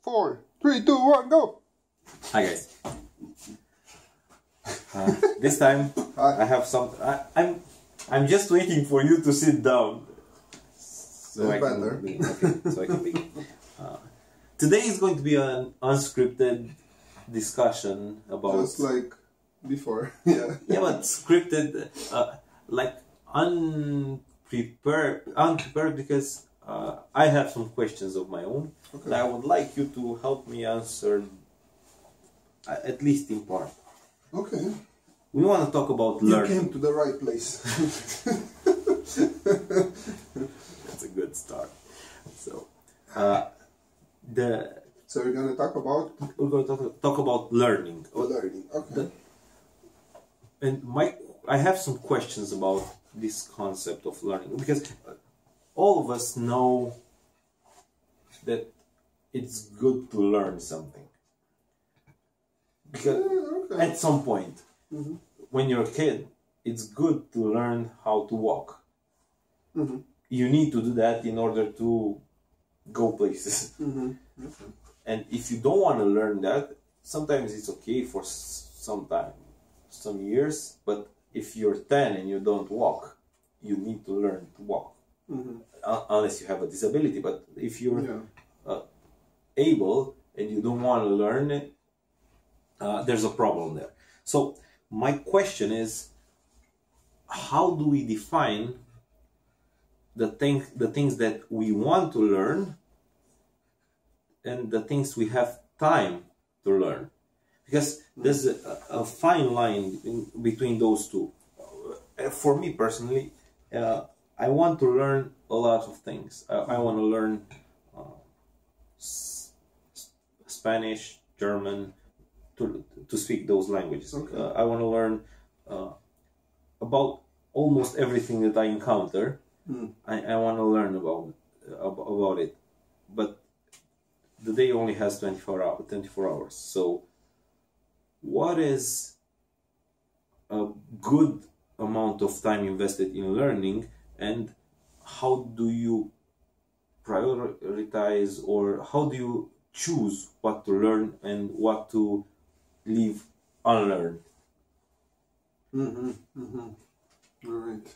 4, 3, 2, 1, go! Hi guys. This time I have some. I'm just waiting for you to sit down, so I can begin. Okay, so I can begin. Today is going to be an unscripted discussion about just like before. Yeah. Yeah, but scripted, like unprepared because I have some questions of my own. Okay. That I would like you to help me answer, at least in part. Okay. We want to talk about learning. You came to the right place. That's a good start. So, So we're gonna talk about we're going to talk about learning. learning. Okay. I have some questions about this concept of learning, because all of us know that it's good to learn something. Because at some point, when you're a kid, it's good to learn how to walk. You need to do that in order to go places. And if you don't want to learn that, sometimes it's okay for some time, some years, but if you're 10 and you don't walk, you need to learn to walk. Unless you have a disability, but if you're able and you don't want to learn it, there's a problem there. So my question is, how do we define the things that we want to learn and the things we have time to learn? Because there's a fine line between those two. For me personally, I want to learn a lot of things. I want to learn Spanish, German, to speak those languages. Okay. I want to learn about almost everything that I encounter. I want to learn about it, but the day only has 24 hours. So what is a good amount of time invested in learning, and how do you prioritize, or how do you choose what to learn and what to leave unlearned? All right.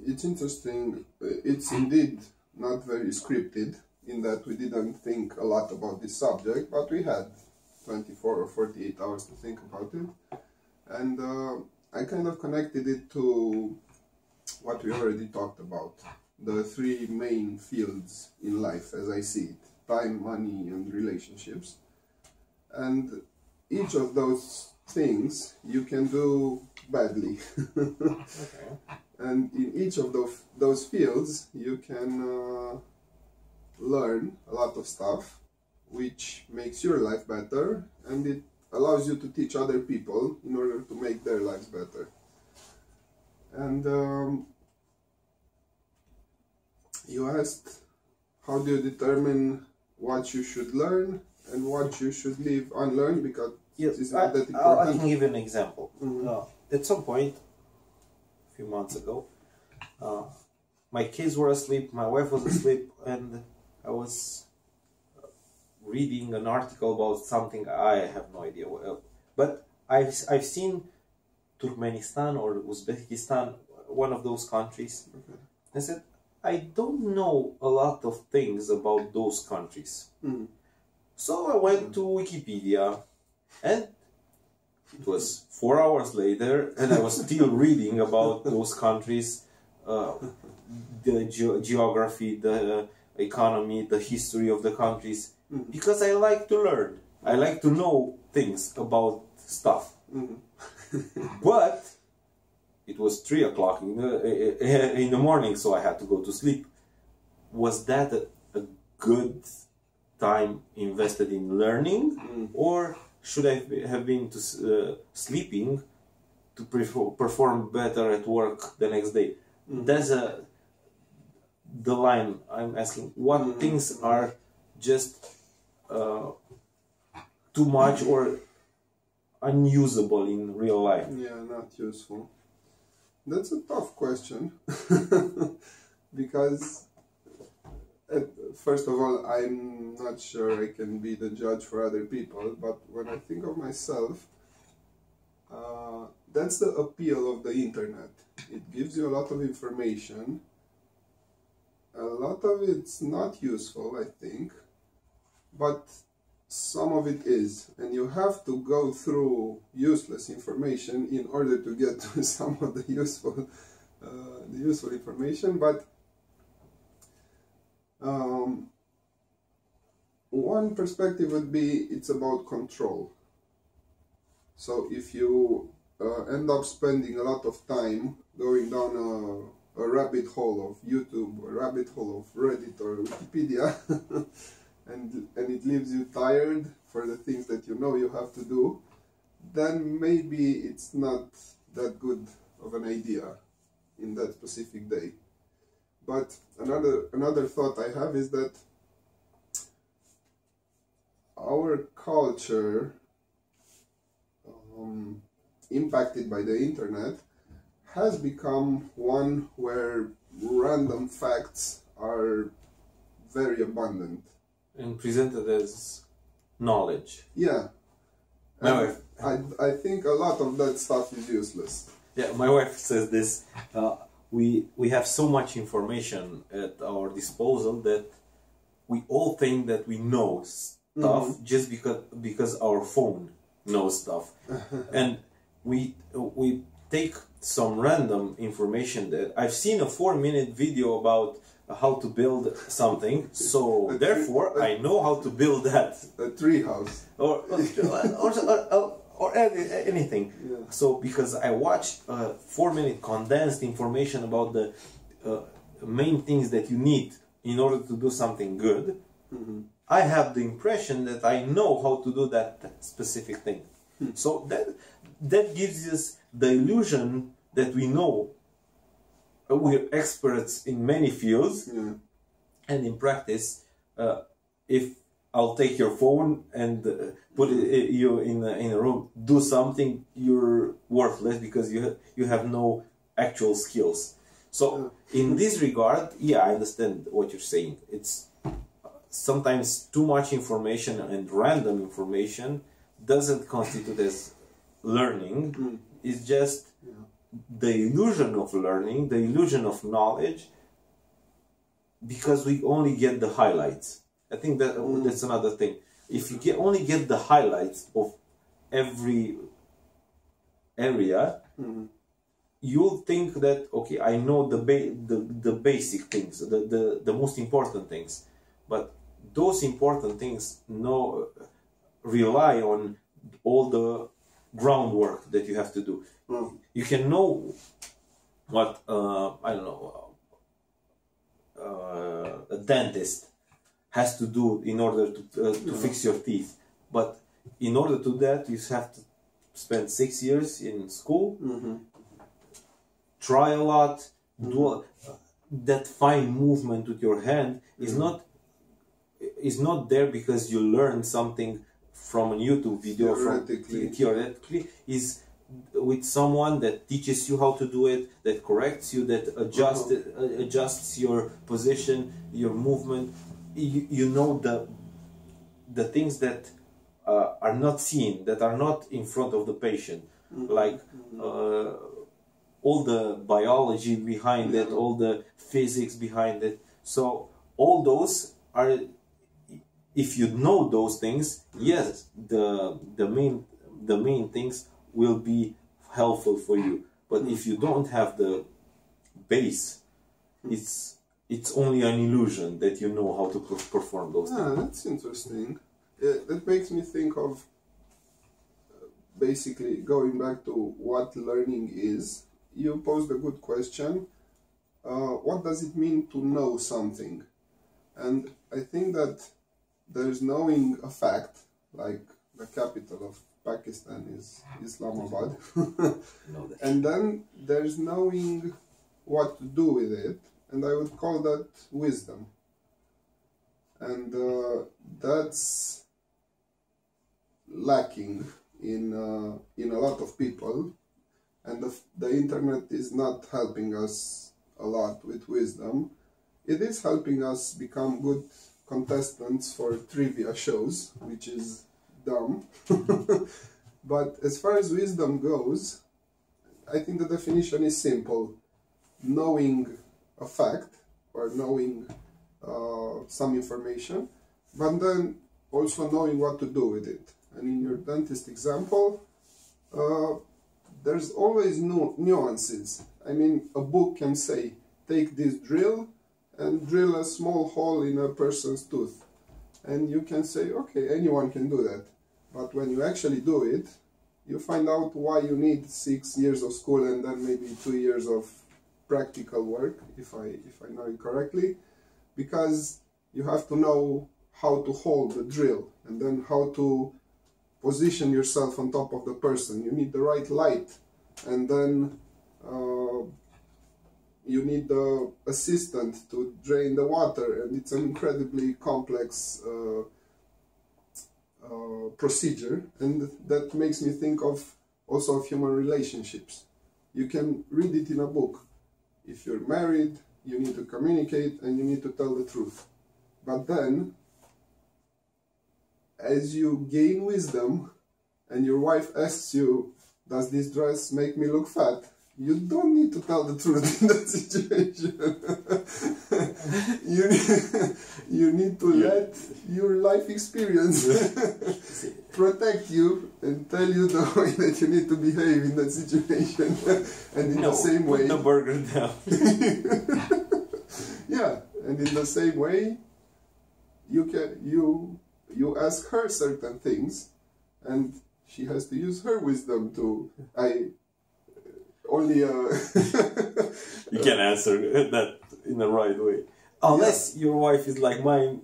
It's interesting. It's indeed not very scripted, in that we didn't think a lot about this subject, but we had 24 or 48 hours to think about it. And I kind of connected it to what we already talked about. The three main fields in life, as I see it: time, money, and relationships. And each of those things you can do badly. Okay. And in each of those fields you can learn a lot of stuff, which makes your life better, and it allows you to teach other people in order to make their lives better. And you asked, how do you determine what you should learn and what you should leave unlearned? Because it's not that important. I can give you an example. At some point, a few months ago, my kids were asleep, my wife was asleep, and I was reading an article about something I have no idea what, but I've seen Turkmenistan or Uzbekistan, one of those countries. I said, I don't know a lot of things about those countries. So I went to Wikipedia, and it was 4 hours later, and I was still reading about those countries, the geography, the economy, the history of the countries, because I like to learn. I like to know things about stuff. But it was 3 o'clock in the morning, so I had to go to sleep. Was that a good time invested in learning, or should I have been sleeping to perform better at work the next day? That's the line I'm asking. What things are just too much or unusable in real life? Yeah, not useful. That's a tough question. Because First of all, I'm not sure I can be the judge for other people, but when I think of myself, that's the appeal of the internet. It gives you a lot of information. A lot of it's not useful, I think, but some of it is, and you have to go through useless information in order to get to some of the useful information. But one perspective would be it's about control. So if you end up spending a lot of time going down a rabbit hole of YouTube, a rabbit hole of Reddit or Wikipedia, and it leaves you tired for the things that you know you have to do, then maybe it's not that good of an idea in that specific day. But another thought I have is that our culture, impacted by the internet, has become one where random facts are very abundant and presented as knowledge. Yeah. My wife. I think a lot of that stuff is useless. Yeah, my wife says this. We have so much information at our disposal that we all think that we know stuff just because our phone knows stuff, and we take some random information that I've seen a 4-minute video about how to build something, so therefore I know how to build that. A tree house. Or anything. Yeah. So because I watched 4-minute condensed information about the main things that you need in order to do something good, I have the impression that I know how to do that specific thing. So that gives us the illusion that we know. We're experts in many fields, and in practice, if I'll take your phone and put you in a room, do something, you're worthless because you have no actual skills. So in this regard, yeah, I understand what you're saying. It's sometimes too much information and random information doesn't constitute as learning. It's just the illusion of learning, the illusion of knowledge, because we only get the highlights. I think that that's another thing. If you only get the highlights of every area, you'll think that, okay, I know the basic things, the most important things, but those important things rely on all the groundwork that you have to do. You can know what I don't know, a dentist has to do in order to fix your teeth, but in order to do that you have to spend 6 years in school, try a lot, do that fine movement with your hand is not there because you learned something from a YouTube video. Theoretically is with someone that teaches you how to do it, that corrects you, that adjusts your position, your movement. You know the things that are not seen, that are not in front of the patient, like all the biology behind it, all the physics behind it. So all those are, if you know those things, yes, the main things will be helpful for you. But if you don't have the base, it's only an illusion that you know how to perform those things. That's interesting. Yeah, that makes me think of basically going back to what learning is. You posed a good question. What does it mean to know something? And I think that there's knowing a fact, like the capital of Pakistan is Islamabad. And then there's knowing what to do with it, and I would call that wisdom. And that's lacking in a lot of people, and the internet is not helping us a lot with wisdom. it is helping us become good contestants for trivia shows, which is dumb. But as far as wisdom goes, I think the definition is simple. Knowing a fact or knowing some information, but then also knowing what to do with it. And in your dentist example, there's always nuances. I mean, a book can say, take this drill and drill a small hole in a person's tooth. And you can say, okay, anyone can do that. But when you actually do it, you find out why you need 6 years of school and then maybe 2 years of practical work, if I know it correctly, because you have to know how to hold the drill and then how to position yourself on top of the person. You need the right light, and then you need the assistant to drain the water, and it's an incredibly complex procedure, and that makes me think of also of human relationships. You can read it in a book. If you're married, you need to communicate and you need to tell the truth. But then, as you gain wisdom and your wife asks you, does this dress make me look fat? You don't need to tell the truth in that situation. you need to let your life experience protect you and tell you the way that you need to behave in that situation. And in the same way... put the burger down. Yeah, and in the same way, you ask her certain things, and she has to use her wisdom to... You can answer that in the right way. Unless your wife is like mine,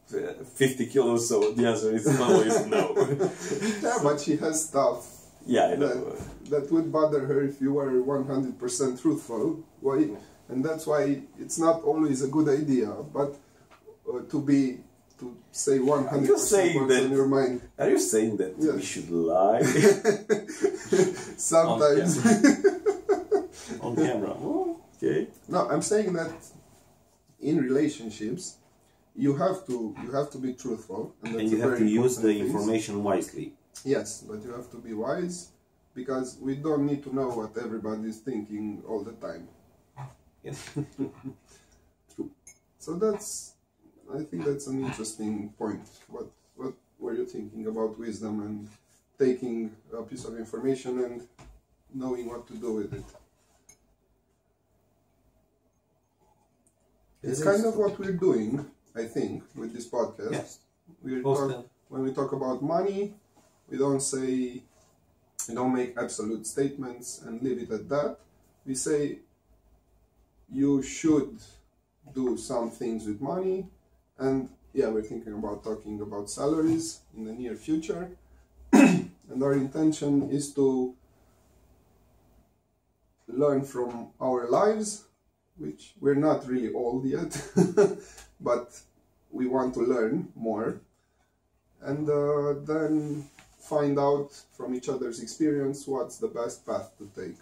50 kilos, so the answer is always no. Yeah, but she has stuff I know. that would bother her if you were 100% truthful. Why? And that's why it's not always a good idea, but to say 100% what's on your mind. Are you saying that we should lie? Sometimes. On camera. Oh, okay. No, I'm saying that in relationships, you have to be truthful, and you have to use the information wisely. Yes, but you have to be wise, because we don't need to know what everybody is thinking all the time. Yes. True. So I think that's an interesting point. What were you thinking about wisdom and taking a piece of information and knowing what to do with it? It's kind of what we're doing, I think, with this podcast. Yes. When we talk about money, we don't make absolute statements and leave it at that. We say you should do some things with money, and we're thinking about talking about salaries in the near future. And our intention is to learn from our lives, which we're not really old yet, but we want to learn more, and then find out from each other's experience what's the best path to take.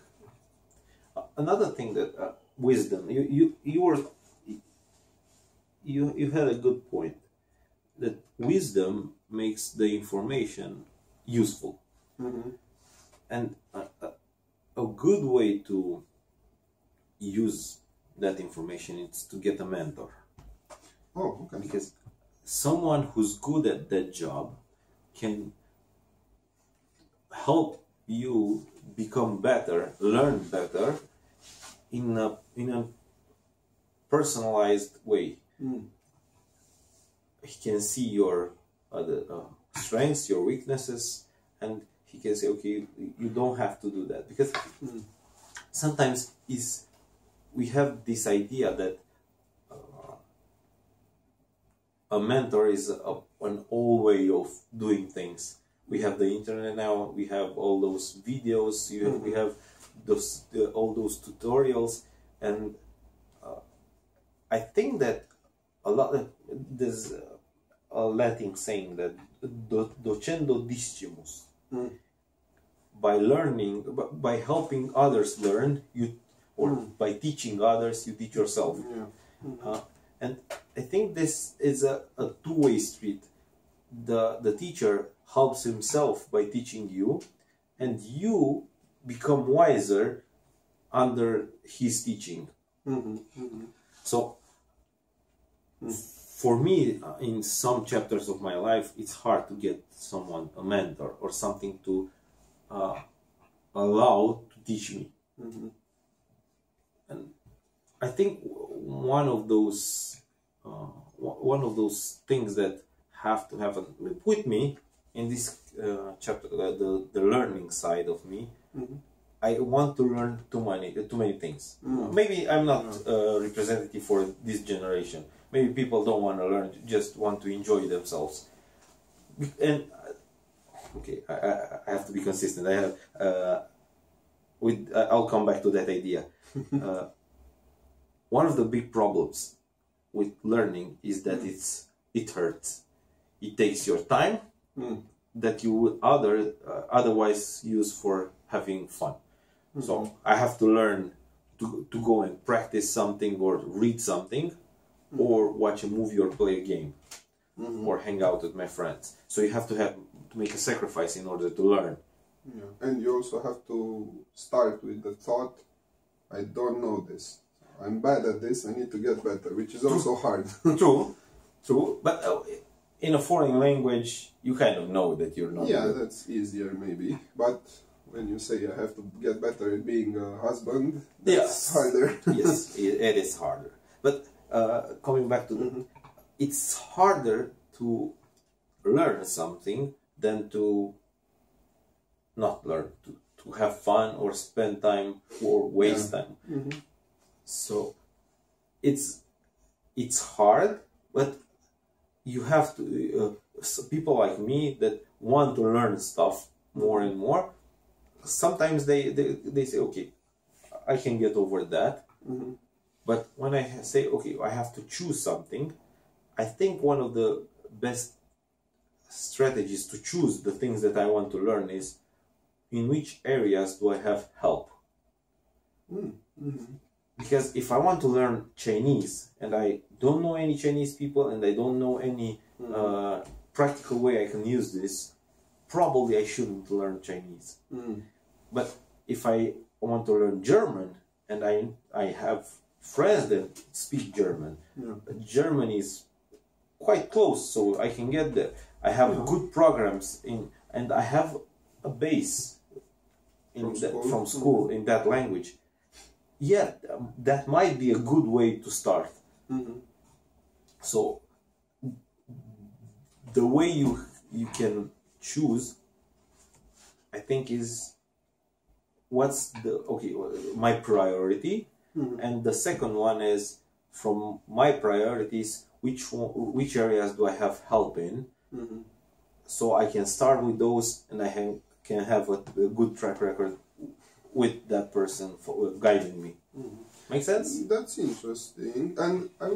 Another thing that wisdom, you had a good point, that wisdom makes the information useful. Mm-hmm. And a good way to use that information is to get a mentor. Oh, okay. Because someone who's good at that job can help you become better, learn better in a personalized way. Mm. He can see your strengths, your weaknesses, and he can say, okay, you don't have to do that. Because sometimes we have this idea that a mentor is an old way of doing things. We have the internet now, we have all those videos, we have all those tutorials, and I think that there's a Latin saying that docendo discimus. By learning, by helping others learn, by teaching others, you teach yourself. Yeah. think this is a two-way street. The teacher helps himself by teaching you, and you become wiser under his teaching. So for me, in some chapters of my life, it's hard to get someone, a mentor or something to allow to teach me. And I think one of those things that have to happen with me in this chapter, the learning side of me. I want to learn too many things. Maybe I'm not representative for this generation. Maybe people don't want to learn, just want to enjoy themselves. And okay, I have to be consistent. I'll come back to that idea. One of the big problems with learning is that it hurts. It takes your time that you would otherwise use for having fun. So I have to learn to go and practice something or read something or watch a movie or play a game or hang out with my friends. So you have to make a sacrifice in order to learn. Yeah. And you also have to start with the thought, I don't know this. I'm bad at this, I need to get better, which is also hard. True. But in a foreign language, you kind of know that you're not Yeah, good. that's easier maybe. But when you say I have to get better at being a husband, that's harder. Yes, it is harder. But coming back to it's harder to learn something than to not learn, to have fun or spend time or waste time. So it's hard, but you have to people like me that want to learn stuff more and more. Sometimes they say, okay, I can get over that. But when I say, okay, I have to choose something, I think one of the best strategies to choose the things that I want to learn is in which areas do I have help. Because if I want to learn Chinese and I don't know any Chinese people and I don't know any practical way I can use this, probably I shouldn't learn Chinese. But if I want to learn German and I have friends that speak German, German is quite close, so I can get there. I have good programs and I have a base from school in that language. Yeah, that might be a good way to start. So the way you can choose, I think, is what's my priority, and the second one is from my priorities, which areas do I have help in, so I can start with those and I can have a good track record with that person for guiding me. Make sense? That's interesting, and I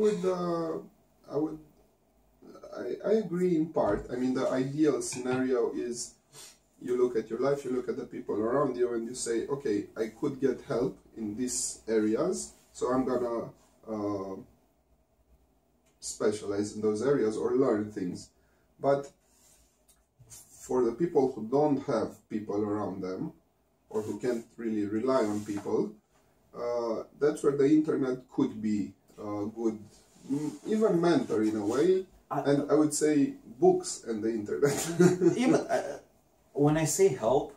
agree in part. I mean, the ideal scenario is you look at your life, you look at the people around you, and you say, okay, I could get help in these areas, so I'm gonna specialize in those areas or learn things. But for the people who don't have people around them, or who can't really rely on people, that's where the internet could be a good, even mentor in a way. And I would say books and the internet. Even when I say help,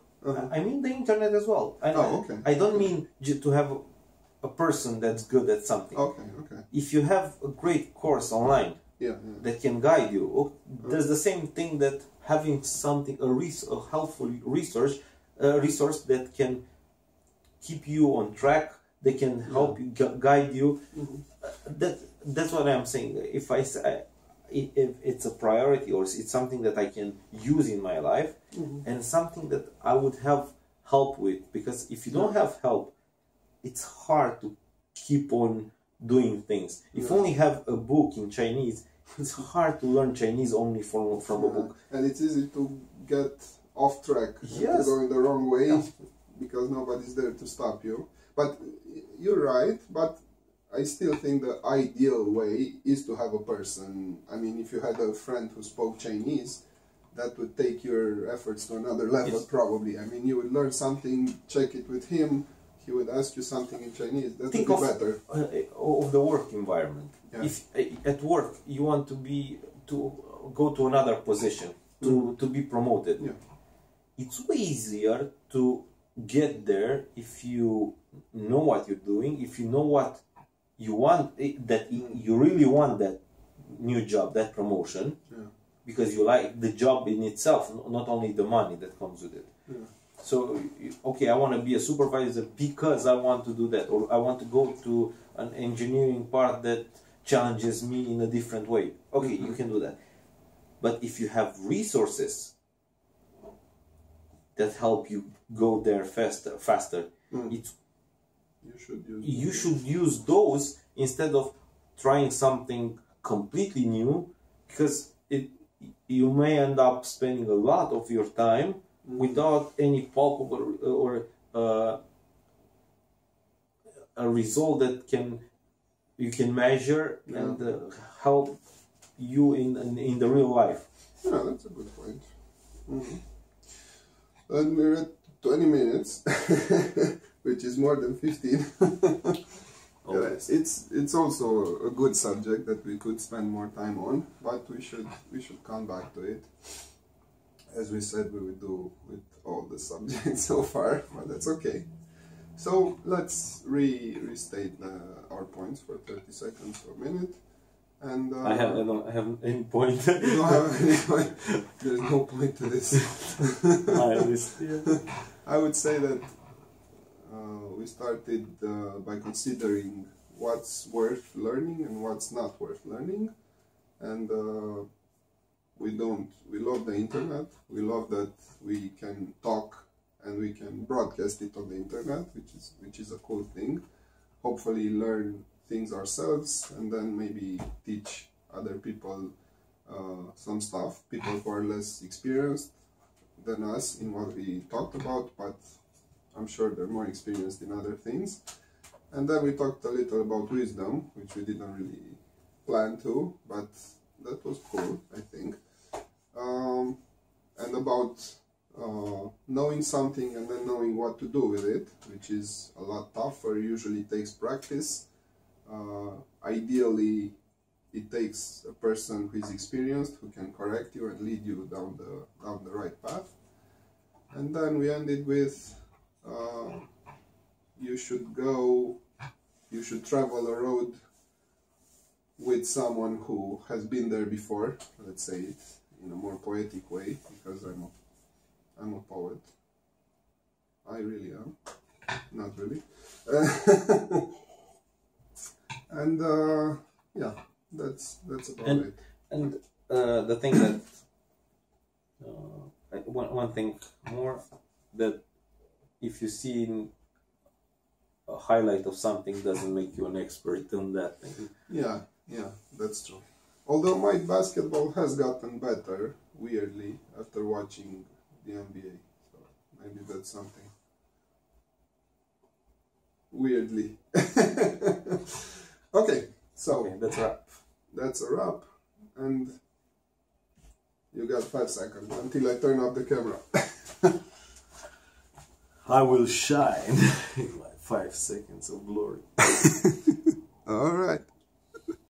I mean the internet as well. I don't mean to have a person that's good at something. If you have a great course online that can guide you, there's the same thing that having something, a helpful resource that can keep you on track, they can help you, guide you. That's what I'm saying. If it's a priority or it's something that I can use in my life, and something that I would have help with, because if you don't have help, it's hard to keep on doing things. If you only have a book in Chinese, it's hard to learn Chinese only from a book. And it's easy to get off track, to go in the wrong way, because nobody's there to stop you. But you're right, but I still think the ideal way is to have a person. I mean, if you had a friend who spoke Chinese, that would take your efforts to another level, probably. I mean, you would learn something, check it with him, he would ask you something in Chinese. That would be better. Of the work environment. Yeah. If at work you want to go to another position, to be promoted, yeah, it's way easier to get there if you know what you're doing, if you know what you want, that you really want that new job, that promotion, yeah, because you like the job in itself, not only the money that comes with it. Yeah. So, okay, I want to be a supervisor because I want to do that, or I want to go to an engineering part that challenges me in a different way. Okay, you can do that. But if you have resources that help you go there faster, you should use those instead of trying something completely new, because you may end up spending a lot of your time without any palpable or a result that you can measure and help you in the real life. Yeah, that's a good point. And we're at 20 minutes, which is more than 15. Yes, it's also a good subject that we could spend more time on, but we should come back to it. As we said we would do with all the subjects so far, but that's okay. So let's restate our points for 30 seconds or a minute. And I don't have any point. You don't have any point. There's no point to this. I would say that we started by considering what's worth learning and what's not worth learning, and we love the internet. We love that we can talk and we can broadcast it on the internet, which is a cool thing. Hopefully learn things ourselves and then maybe teach other people some stuff, people who are less experienced than us in what we talked about, but I'm sure they're more experienced in other things. And then we talked a little about wisdom, which we didn't really plan to, but that was cool, I think. And about knowing something and then knowing what to do with it, which is a lot tougher, usually takes practice. Ideally, it takes a person who is experienced, who can correct you and lead you down the right path. And then we ended with you should travel a road with someone who has been there before. Let's say it in a more poetic way, because I'm a poet. I really am. Not really. And yeah, that's about it. And the thing that one thing more, that if you see a highlight of something doesn't make you an expert in that thing. Yeah, that's true. Although my basketball has gotten better, weirdly, after watching the NBA. So maybe that's something. Weirdly. Okay, so that's a wrap. That's a wrap. And you got 5 seconds until I turn off the camera. I will shine in like 5 seconds of glory. All right.